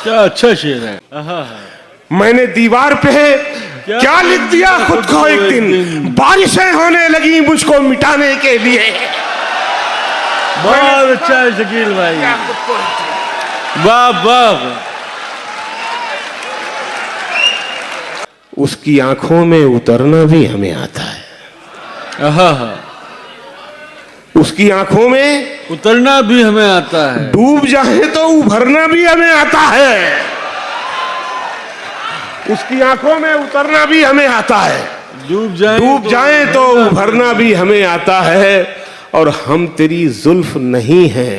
क्या अच्छा शेर है। मैंने दीवार पे क्या लिख दिया खुद को एक दिन, बारिशें होने लगी मुझको मिटाने के लिए। बहुत अच्छा है शकील भाई, वाह वाह। उसकी आंखों में उतरना भी हमें आता है। उसकी आंखों में उतरना भी हमें आता है, डूब जाए तो उभरना भी हमें आता है। उसकी आंखों में उतरना भी हमें आता है, डूब जाए तो उभरना भी हमें आता है। और हम तेरी जुल्फ नहीं हैं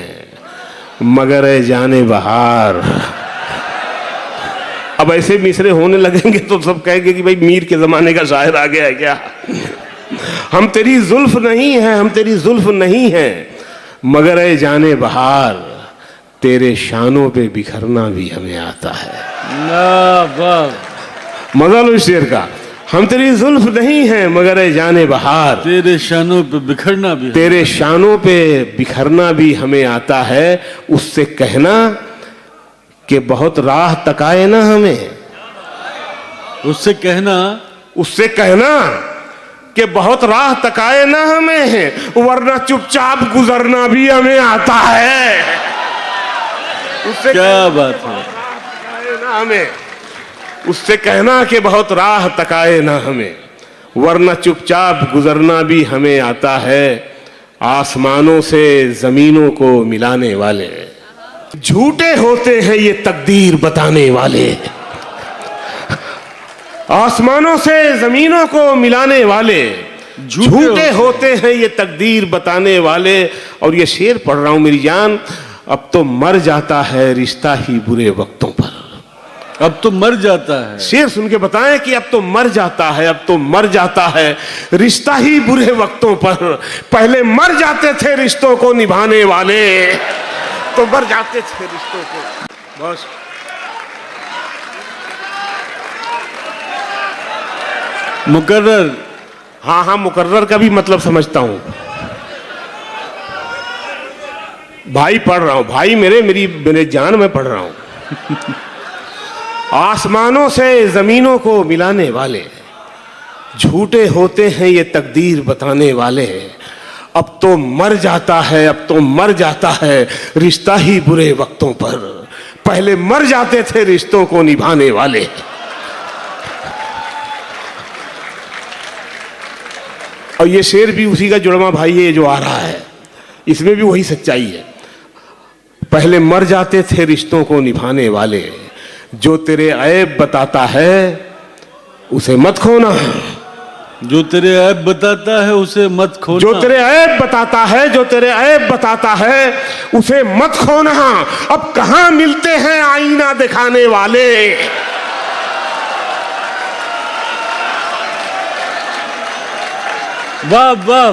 मगर ए जाने बहार। अब ऐसे मिसरे होने लगेंगे तो सब कहेंगे कि भाई मीर के जमाने का शायर आ गया है क्या। हम तेरी जुल्फ नहीं है, हम तेरी जुल्फ नहीं है मगर ए जाने बहार, तेरे शानों पे बिखरना भी हमें आता है। मजा लो इस शेर का। हम तेरी जुल्फ नहीं है मगर ए जाने बहार, तेरे शानों पे बिखरना भी, तेरे शानों पे बिखरना भी हमें आता है। उससे कहना कि बहुत राह तकाए ना हमें, उससे कहना कि बहुत राह तकाए ना हमें, वरना चुपचाप गुजरना भी हमें आता है। उससे क्या बात है, ना हमें, उससे कहना कि बहुत राह तकाए ना हमें, वरना चुपचाप गुजरना भी हमें आता है। आसमानों से जमीनों को मिलाने वाले झूठे होते हैं ये तकदीर बताने वाले। आसमानों से जमीनों को मिलाने वाले झूठे होते हैं ये तकदीर बताने वाले। और ये शेर पढ़ रहा हूं मेरी जान, अब तो मर जाता है रिश्ता ही बुरे वक्तों पर। अब तो मर जाता है, शेर सुन के बताएं कि अब तो मर जाता है, अब तो मर जाता है रिश्ता ही बुरे वक्तों पर। पहले मर जाते थे रिश्तों को निभाने वाले, तो मर जाते थे रिश्तों को। बस मुकर्रर, हाँ मुकर्रर का भी मतलब समझता हूं भाई। पढ़ रहा हूं भाई, मेरे जान में पढ़ रहा हूं। आसमानों से जमीनों को मिलाने वाले झूठे होते हैं ये तकदीर बताने वाले। अब तो मर जाता है, अब तो मर जाता है रिश्ता ही बुरे वक्तों पर। पहले मर जाते थे रिश्तों को निभाने वाले। और ये शेर भी उसी का जुड़वा भाई है जो आ रहा है, इसमें भी वही सच्चाई है। पहले मर जाते थे रिश्तों को निभाने वाले, जो तेरे ऐब बताता है उसे मत खोना। जो तेरे ऐब बताता है उसे मत खोना, जो तेरे ऐब बताता है, जो तेरे ऐब बताता है उसे मत खोना। अब कहां मिलते हैं आईना दिखाने वाले। वाह वाह,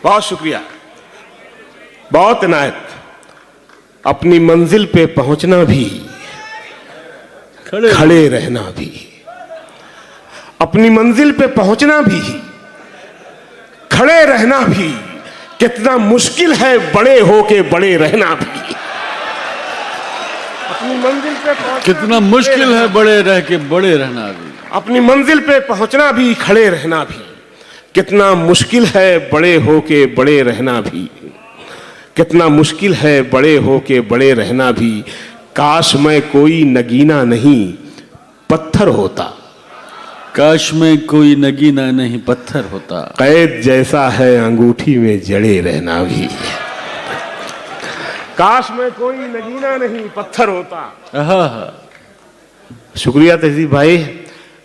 बहुत शुक्रिया, बहुत इनायत। अपनी मंजिल पे पहुंचना भी, खड़े रहना भी। अपनी मंजिल पे पहुंचना भी, खड़े रहना भी कितना मुश्किल है बड़े होके बड़े रहना भी। अपनी मंजिल पे कितना मुश्किल है बड़े रह के बड़े रहना भी। अपनी मंजिल पे पहुंचना भी, खड़े रहना भी कितना मुश्किल है बड़े होके बड़े रहना भी। कितना मुश्किल है बड़े होके बड़े रहना भी। काश मैं कोई नगीना नहीं पत्थर होता, काश में कोई नगीना नहीं पत्थर होता। कैद जैसा है अंगूठी में जड़े रहना भी। काश मैं कोई नगीना नहीं पत्थर होता। शुक्रिया तहजीब भाई।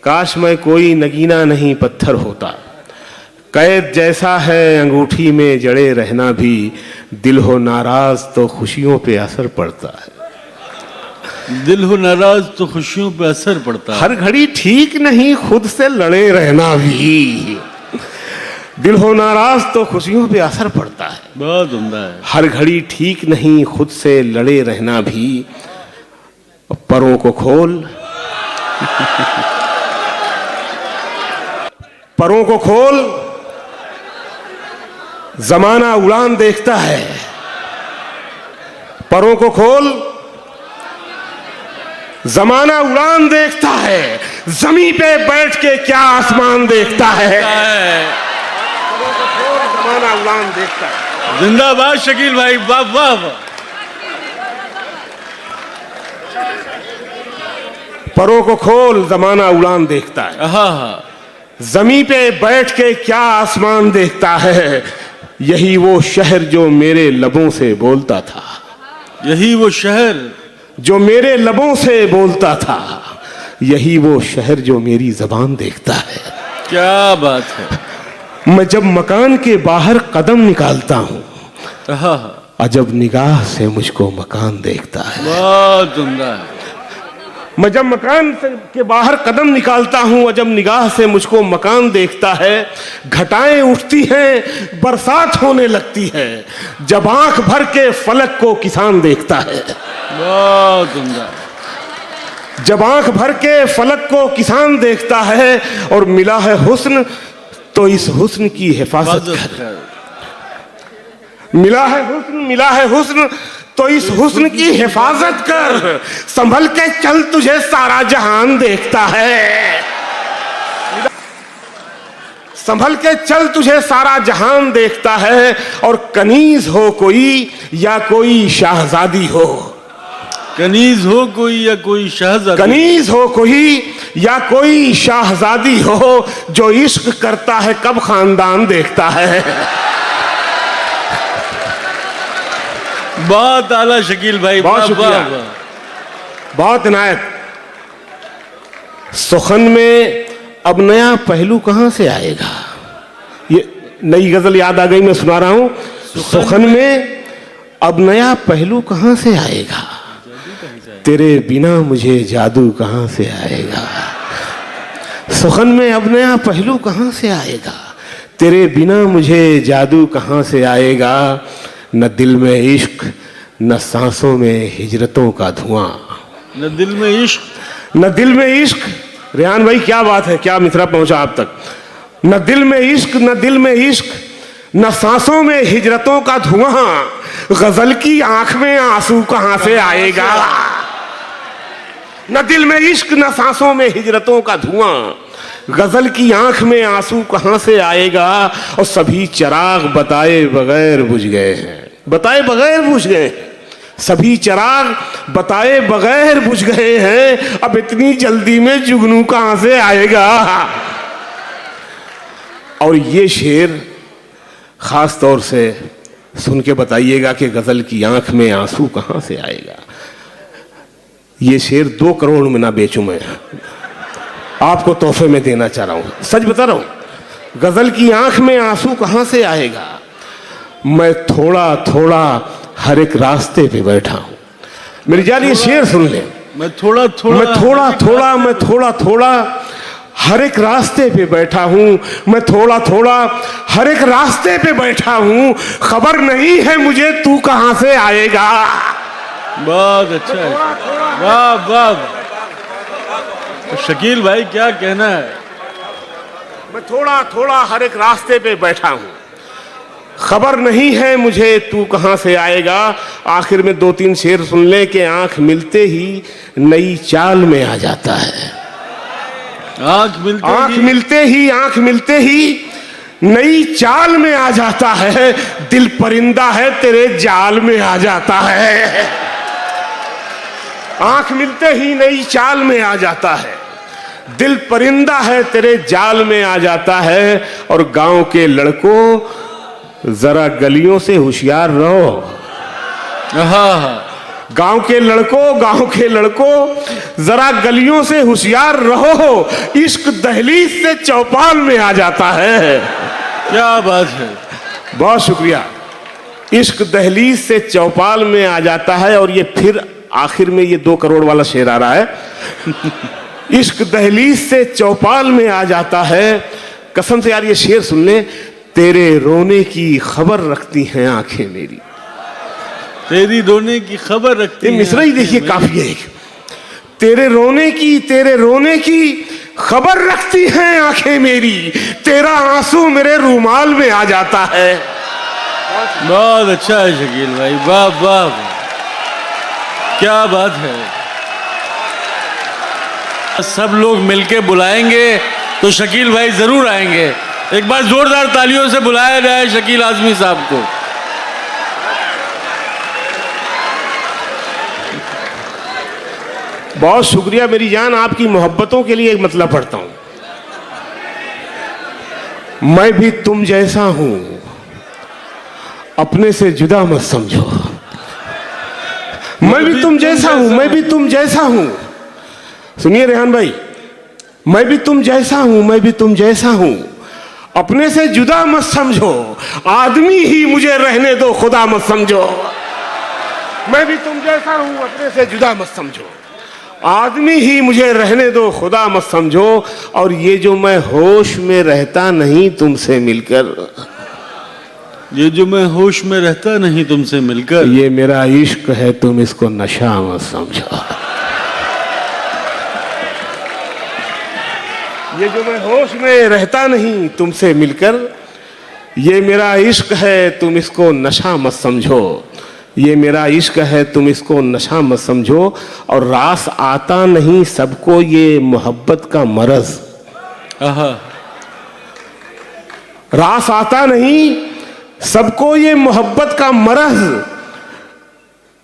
काश मैं कोई नगीना नहीं पत्थर होता, कैद जैसा है अंगूठी में जड़े रहना भी। दिल हो नाराज तो खुशियों पे असर पड़ता है, दिल हो नाराज तो खुशियों पे असर पड़ता है। हर घड़ी ठीक नहीं खुद से लड़े रहना भी। दिल हो नाराज तो खुशियों पे असर पड़ता है, बहुत उम्दा है। हर घड़ी ठीक नहीं खुद से लड़े रहना भी। परों को खोल, परों को खोल, जमाना उड़ान देखता है। परों को खोल, जमाना उड़ान देखता है, जमी पे बैठ के क्या आसमान देखता है। परों को खोल, जमाना उड़ान देखता है। जिंदाबाद शकील भाई, वाह वाह वाह। परों को खोल, जमाना उड़ान देखता है। हाँ, जमी पे बैठ के क्या आसमान देखता है। यही वो शहर जो मेरे लबों से बोलता था, यही वो शहर जो मेरे लबों से बोलता था, यही वो शहर जो मेरी जबान देखता है। क्या बात है। मैं जब मकान के बाहर कदम निकालता हूँ, हाँ, अजब निगाह से मुझको मकान देखता है। बहुत उम्दा है। मैं जब मकान के बाहर कदम निकालता हूँ, अजब निगाह से मुझको मकान देखता है। घटाएं उठती हैं, बरसात होने लगती है, जब आंख भर के फलक को किसान देखता है। बहुत उम्दा। जब आंख भर के फलक को किसान देखता है, और मिला है हुस्न तो इस हुस्न की हिफाजत कर। मिला है हुस्न तो इस हुस्न की हिफाजत कर। संभल के चल, तुझे सारा जहान देखता है। संभल के चल, तुझे सारा जहान देखता है। और कनीज हो कोई या कोई शाहजादी हो, कनीज हो कोई या कोई शहजादी, कनीज हो कोई या कोई शाहजादी हो, जो इश्क करता है कब खानदान देखता है। बहुत आला शकील भाई, बहुत शुक्रिया, बहुत इनायत। सुखन में अब नया पहलू कहां से आएगा। ये नई गजल याद आ गई, मैं सुना रहा हूं। सुखन में अब नया पहलू कहां से आएगा, तेरे बिना मुझे जादू कहां से आएगा। सुखन में अब नया पहलू कहां से आएगा, तेरे बिना मुझे जादू कहां से आएगा। न दिल में इश्क, न सांसों में हिजरतों का धुआं। न दिल में इश्क, न दिल में इश्क। रेहान भाई क्या बात है, क्या मिथरा पहुंचा आप तक। न दिल में इश्क, न दिल में इश्क, न सांसों में हिजरतों का धुआं। गजल की आंख में आंसू कहां से आएगा। न दिल में इश्क, न सांसों में हिजरतों का धुआं। गजल की आंख में आंसू कहां से आएगा। और सभी चिराग बताए बगैर बुझ गए हैं, बताए बगैर बुझ गए। सभी चिराग बताए बगैर बुझ गए हैं। अब इतनी जल्दी में जुगनू कहां से आएगा। और ये शेर खास तौर से सुन के बताइएगा कि गजल की आंख में आंसू कहां से आएगा। ये शेर 2 करोड़ में ना बेचूं मैं, आपको तोहफे में देना चाह रहा हूं, सच बता रहा हूं। गजल की आंख में आंसू कहां से आएगा। मैं थोड़ा थोड़ा हर एक रास्ते पे बैठा हूं। मेरी जान ये शेर सुन ले। मैं थोड़ा थोड़ा, मैं थोड़ा थोड़ा, मैं थोड़ा थोड़ा हर एक रास्ते पे बैठा हूं। मैं थोड़ा थोड़ा हर एक रास्ते पे बैठा हूं। खबर नहीं है मुझे तू कहां से आएगा। बहुत अच्छा है, वाह वाह। शकील भाई क्या कहना है। मैं थोड़ा थोड़ा हर एक रास्ते पे बैठा हूं। खबर नहीं है मुझे तू कहां से आएगा। आखिर में 2-3 शेर सुन ले कि आंख मिलते ही नई चाल में आ जाता है। आंख मिलते ही नई चाल में आ जाता है। दिल परिंदा है तेरे जाल में आ जाता है। आंख मिलते ही नई चाल में आ जाता है। दिल परिंदा है तेरे जाल में आ जाता है। और गांव के लड़कों जरा गलियों से होशियार रहो। गांव के लड़कों जरा गलियों से होशियार रहो। इश्क दहलीज से चौपाल में आ जाता है। क्या बात है, बहुत शुक्रिया। इश्क दहलीज से चौपाल में आ जाता है। और ये फिर आखिर में ये 2 करोड़ वाला शेर आ रहा है। इश्क दहलीज से चौपाल में आ जाता है। कसम से यार ये शेर सुन ले। तेरे रोने की खबर रखती हैं आंखें मेरी। तेरी रोने की खबर रखती हैं। मिसरा ही देखिए काफी है। तेरे रोने की खबर रखती हैं आंखें मेरी। तेरा आंसू मेरे रूमाल में आ जाता है। बहुत अच्छा है शकील भाई, वाह वाह। क्या बात है। सब लोग मिलके बुलाएंगे तो शकील भाई जरूर आएंगे। एक बार जोरदार तालियों से बुलाया जाए शकील आजमी साहब को। बहुत शुक्रिया मेरी जान, आपकी मोहब्बतों के लिए एक मतलब पढ़ता हूं। मैं भी तुम जैसा हूं, अपने से जुदा मत समझो। मैं भी तुम जैसा हूं, मैं भी तुम जैसा हूं। सुनिए रेहान भाई, मैं भी तुम जैसा हूं, मैं भी तुम जैसा हूं, अपने से जुदा मत समझो। आदमी ही मुझे रहने दो, खुदा मत समझो। मैं भी तुम जैसा हूं, अपने से जुदा मत समझो। आदमी ही मुझे रहने दो, खुदा मत समझो। और ये जो मैं होश में रहता नहीं तुमसे मिलकर, ये जो मैं होश में रहता नहीं तुमसे मिलकर, ये मेरा इश्क है, तुम इसको नशा मत समझो। ये जो मैं होश में रहता नहीं तुमसे मिलकर, ये मेरा इश्क है, तुम इसको नशा मत समझो। ये मेरा इश्क है, तुम इसको नशा मत समझो। और रास आता नहीं सबको ये मोहब्बत का मरज। आहा, रास आता नहीं सबको ये मोहब्बत का मरज।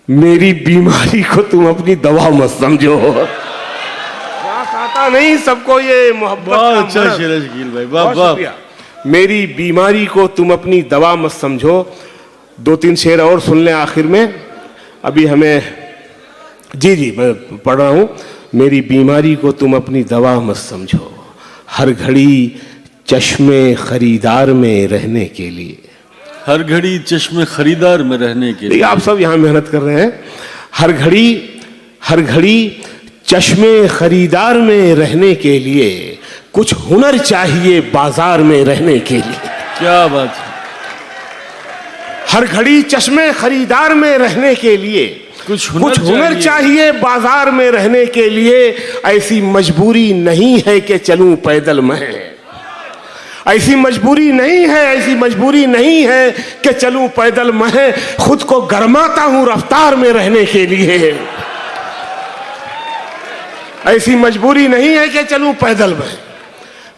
मेरी बीमारी को तुम अपनी दवा मत समझो। रास आता नहीं सबको ये मोहब्बत का बहुत अच्छा मरज। शेर है शकील भाई, वाह बहुत वाह। शुक्रिया। मेरी बीमारी को तुम अपनी दवा मत समझो। दो तीन शेर और सुन लें आखिर में, अभी हमें। जी मैं पढ़ रहा हूं। मेरी बीमारी को तुम अपनी दवा मत समझो, हर घड़ी चश्मे खरीदार में रहने के लिए। हर घड़ी चश्मे खरीदार में रहने के लिए। देखिए, आप सब यहां मेहनत कर रहे हैं। हर घड़ी चश्मे खरीदार में रहने के लिए, कुछ हुनर चाहिए बाजार में रहने के लिए। क्या बात है। हर घड़ी चश्मे खरीदार में रहने के लिए, कुछ हुनर चाहिए बाजार में रहने के लिए। ऐसी मजबूरी नहीं है कि चलूं पैदल मैं। ऐसी मजबूरी नहीं है, ऐसी मजबूरी नहीं है कि चलूं पैदल मैं। खुद को गरमाता हूं रफ्तार में रहने के लिए। ऐसी मजबूरी नहीं है कि चलूं पैदल मैं,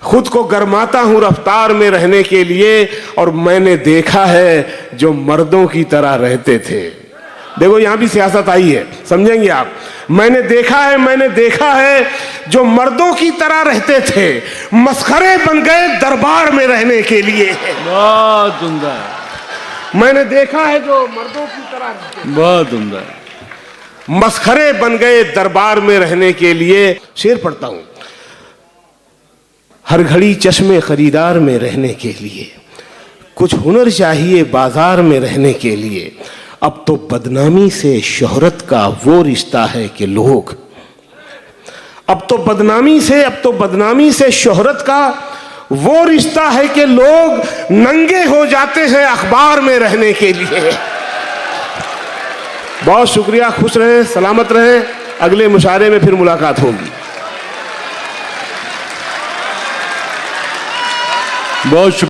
खुद को गरमाता हूं रफ्तार में रहने के लिए। और मैंने देखा है जो मर्दों की तरह रहते थे। देखो यहां भी सियासत आई है, समझेंगे आप। मैंने देखा है जो मर्दों की तरह रहते थे, मस्खरे बन गए दरबार में रहने के लिए। बहुत उम्दा। मैंने देखा है जो मर्दों की तरह रहते थे, बहुत उम्दा। मस्खरे बन गए दरबार में रहने के लिए। शेर पढ़ता हूं। हर घड़ी चश्मे खरीदार में रहने के लिए, कुछ हुनर चाहिए बाजार में रहने के लिए। अब तो बदनामी से शोहरत का वो रिश्ता है कि लोग, अब तो बदनामी से शोहरत का वो रिश्ता है कि लोग नंगे हो जाते हैं अखबार में रहने के लिए। बहुत शुक्रिया, खुश रहें, सलामत रहें। अगले मुशायरे में फिर मुलाकात होगी। बहुत शुक्रिया।